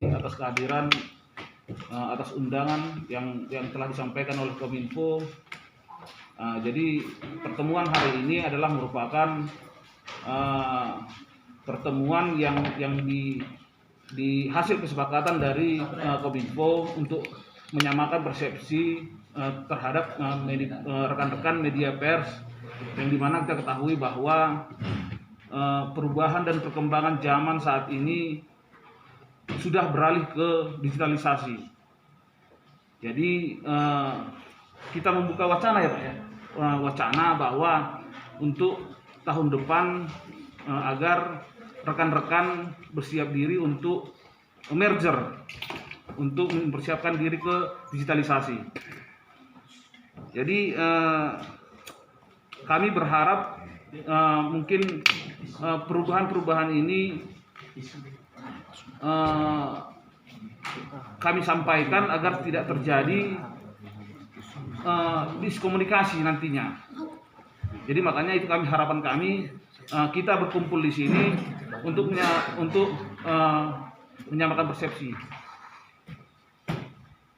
atas kehadiran atas undangan yang telah disampaikan oleh Kominfo. Jadi pertemuan hari ini adalah merupakan pertemuan yang di hasil kesepakatan dari Kominfo untuk menyamakan persepsi terhadap rekan-rekan media pers, yang dimana kita ketahui bahwa perubahan dan perkembangan zaman saat ini sudah beralih ke digitalisasi. Jadi kita membuka wacana ya Pak ya, wacana bahwa untuk tahun depan agar rekan-rekan bersiap diri untuk merger, untuk mempersiapkan diri ke digitalisasi. Jadi kami berharap mungkin perubahan-perubahan ini kami sampaikan agar tidak terjadi miskomunikasi nantinya. Jadi makanya itu harapan kami, kita berkumpul di sini untuk menyamakan persepsi.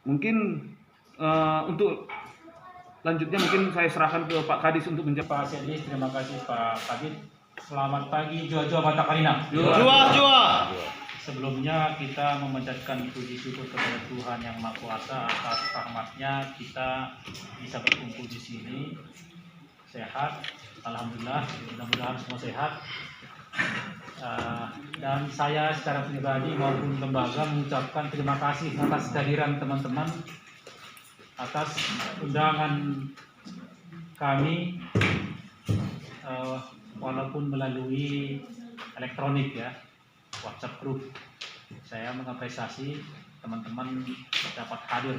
Mungkin untuk lanjutnya mungkin saya serahkan ke Pak Kadis untuk menjawab. Pak Sedis, terima kasih Pak Kadis. Selamat pagi Jua Mata Karina. Jua. Sebelumnya kita memanjatkan puji syukur kepada Tuhan Yang Maha Kuasa atas rahmat-Nya kita bisa berkumpul di sini sehat. Alhamdulillah, mudah-mudahan semua sehat. Dan saya secara pribadi maupun lembaga mengucapkan terima kasih atas kehadiran teman-teman, atas undangan kami walaupun melalui elektronik ya, WhatsApp group. Saya mengapresiasi teman-teman dapat hadir,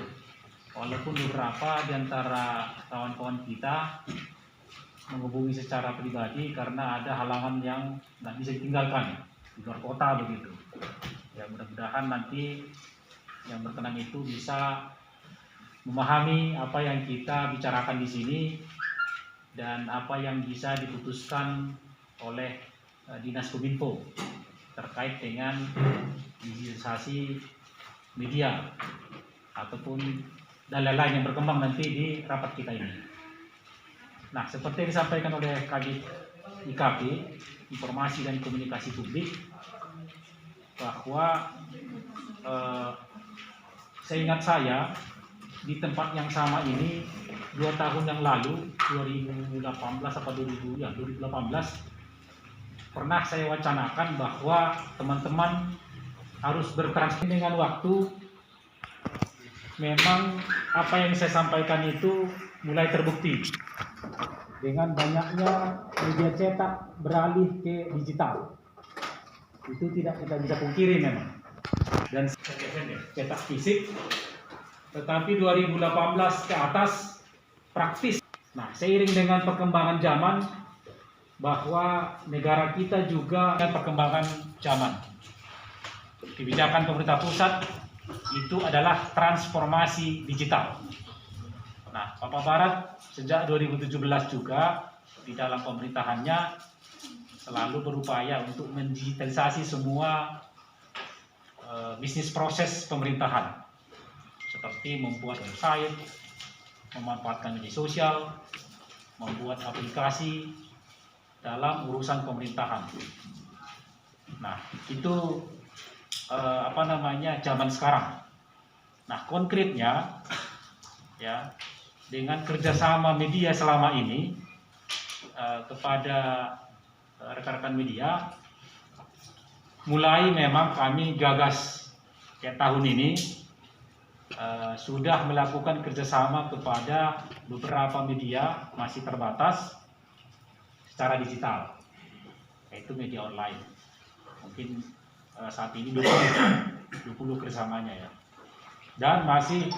walaupun beberapa di antara kawan-kawan kita menghubungi secara pribadi karena ada halangan yang tidak bisa ditinggalkan di luar kota begitu. Ya mudah-mudahan nanti yang berkenan itu bisa memahami apa yang kita bicarakan di sini dan apa yang bisa diputuskan oleh Dinas Kominfo terkait dengan digitalisasi media ataupun dalil lain yang berkembang nanti di rapat kita ini. Nah, seperti yang disampaikan oleh Kadis IKP, Informasi dan Komunikasi Publik, bahwa seingat saya di tempat yang sama ini 2 tahun yang lalu, 2018 pernah saya wacanakan bahwa teman-teman harus bertransaksi dengan waktu. Memang apa yang saya sampaikan itu mulai terbukti dengan banyaknya media cetak beralih ke digital. Itu tidak kita bisa pungkiri memang. Dan cetak fisik, tetapi 2018 ke atas praktis. Nah, seiring dengan perkembangan zaman, bahwa negara kita juga dengan perkembangan zaman. Kebijakan pemerintah pusat itu adalah transformasi digital. Nah, Papua Barat sejak 2017 juga di dalam pemerintahannya selalu berupaya untuk mendigitalisasi semua bisnis proses pemerintahan, seperti membuat website, memanfaatkan media sosial, membuat aplikasi dalam urusan pemerintahan. Nah, itu zaman sekarang. Nah, konkretnya ya, dengan kerjasama media selama ini kepada rekan-rekan media, mulai memang kami gagas tahun ini sudah melakukan kerjasama kepada beberapa media masih terbatas secara digital, yaitu media online. Mungkin saat ini 20 kerjasamanya ya, dan masih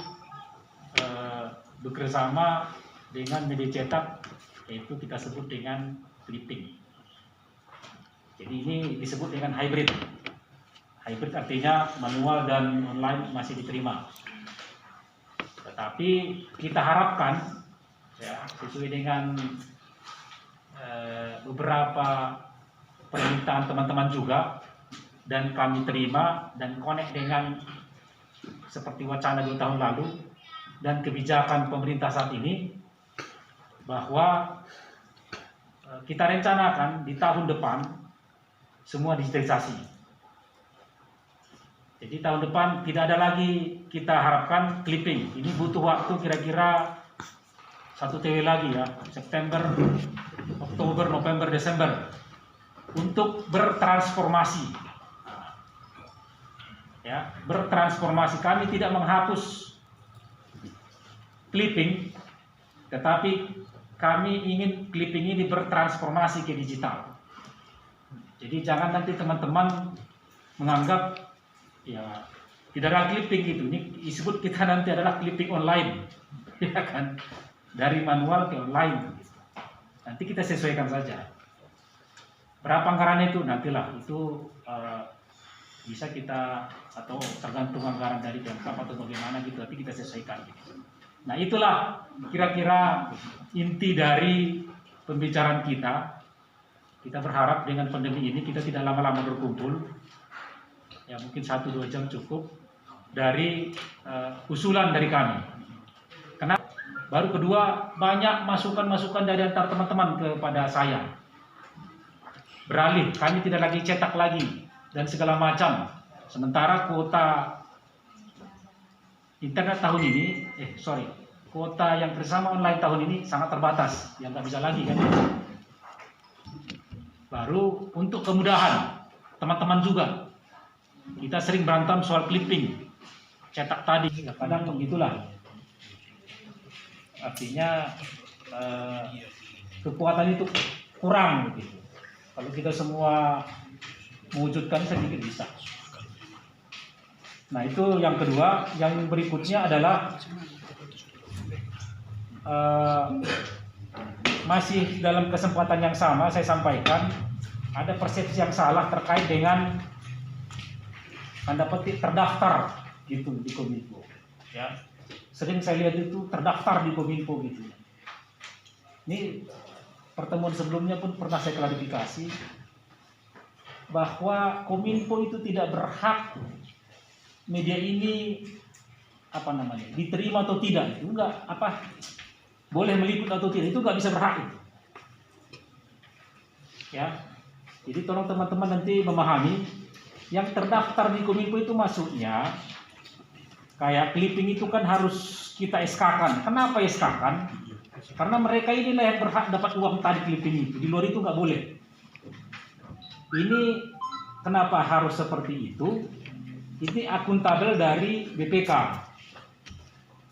bekerjasama dengan media cetak, yaitu kita sebut dengan clipping. Jadi ini disebut dengan hybrid. Hybrid artinya manual dan online masih diterima. Tetapi kita harapkan ya, sesuai dengan beberapa permintaan teman-teman juga, dan kami terima dan connect dengan seperti wacana 2 tahun lalu dan kebijakan pemerintah saat ini, bahwa kita rencanakan di tahun depan semua digitalisasi. Jadi tahun depan tidak ada lagi kita harapkan clipping. Ini butuh waktu kira-kira 1 TW lagi ya, September, Oktober, November, Desember, untuk bertransformasi. Ya, bertransformasi. Kami tidak menghapus clipping, tetapi kami ingin clipping ini bertransformasi ke digital. Jadi jangan nanti teman-teman menganggap ya tidak ada clipping gitu. Ini disebut kita nanti adalah clipping online, ya kan? Dari manual ke online. Nanti kita sesuaikan saja. Berapa anggarannya itu nantilah itu bisa kita atau tergantung anggaran dari Pemkab atau bagaimana gitu, tapi kita sesuaikan gitu. Nah itulah kira-kira inti dari pembicaraan kita. Kita berharap dengan pandemi ini kita tidak lama-lama berkumpul, ya mungkin 1-2 jam cukup, dari usulan dari kami. Kenapa? Baru kedua, banyak masukan-masukan dari antar teman-teman kepada saya. Beralih, kami tidak lagi cetak lagi dan segala macam. Sementara kuota internet tahun ini, kuota yang bersama online tahun ini sangat terbatas, yang nggak bisa lagi kan. Baru untuk kemudahan teman-teman juga, kita sering berantem soal clipping, cetak tadi, kadang begitulah. Artinya kekuatan itu kurang begitu. Kalau kita semua mewujudkan sedikit bisa. Nah itu yang kedua. Yang berikutnya adalah masih dalam kesempatan yang sama saya sampaikan ada persepsi yang salah terkait dengan tanda petik terdaftar gitu di Kominfo. Ya, sering saya lihat itu terdaftar di Kominfo gitu. Ini pertemuan sebelumnya pun pernah saya klarifikasi bahwa Kominfo itu tidak berhak media ini diterima atau tidak, itu enggak boleh meliput atau tidak, itu enggak bisa berhak itu. Ya. Jadi tolong teman-teman nanti memahami yang terdaftar di Kominfo itu maksudnya kayak clipping itu kan harus kita SK-kan. Kenapa SK-kan? Karena mereka inilah yang berhak dapat uang tadi clipping itu. Di luar itu nggak boleh. Ini kenapa harus seperti itu? Ini akuntabel dari BPK,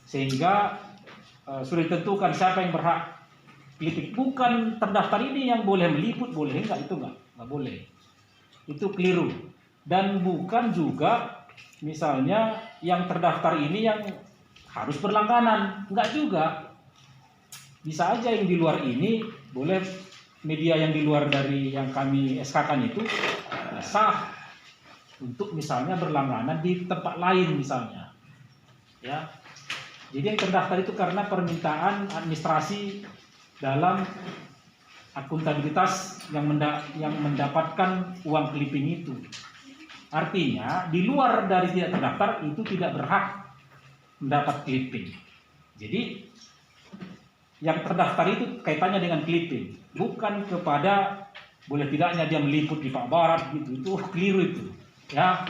sehingga sudah ditentukan siapa yang berhak clipping. Bukan terdaftar ini yang boleh meliput, boleh enggak, itu enggak boleh. Itu keliru. Dan bukan juga misalnya yang terdaftar ini yang harus berlangganan, enggak juga. Bisa aja yang di luar ini boleh, media yang di luar dari yang kami SK-kan itu sah untuk misalnya berlangganan di tempat lain misalnya. Ya. Jadi yang terdaftar itu karena permintaan administrasi dalam akuntabilitas yang mendapatkan uang clipping itu. Artinya di luar dari tidak terdaftar itu tidak berhak mendapat clipping. Jadi yang terdaftar itu kaitannya dengan clipping, bukan kepada boleh tidaknya dia meliput di Pak Barat gitu. Itu keliru itu. Ya,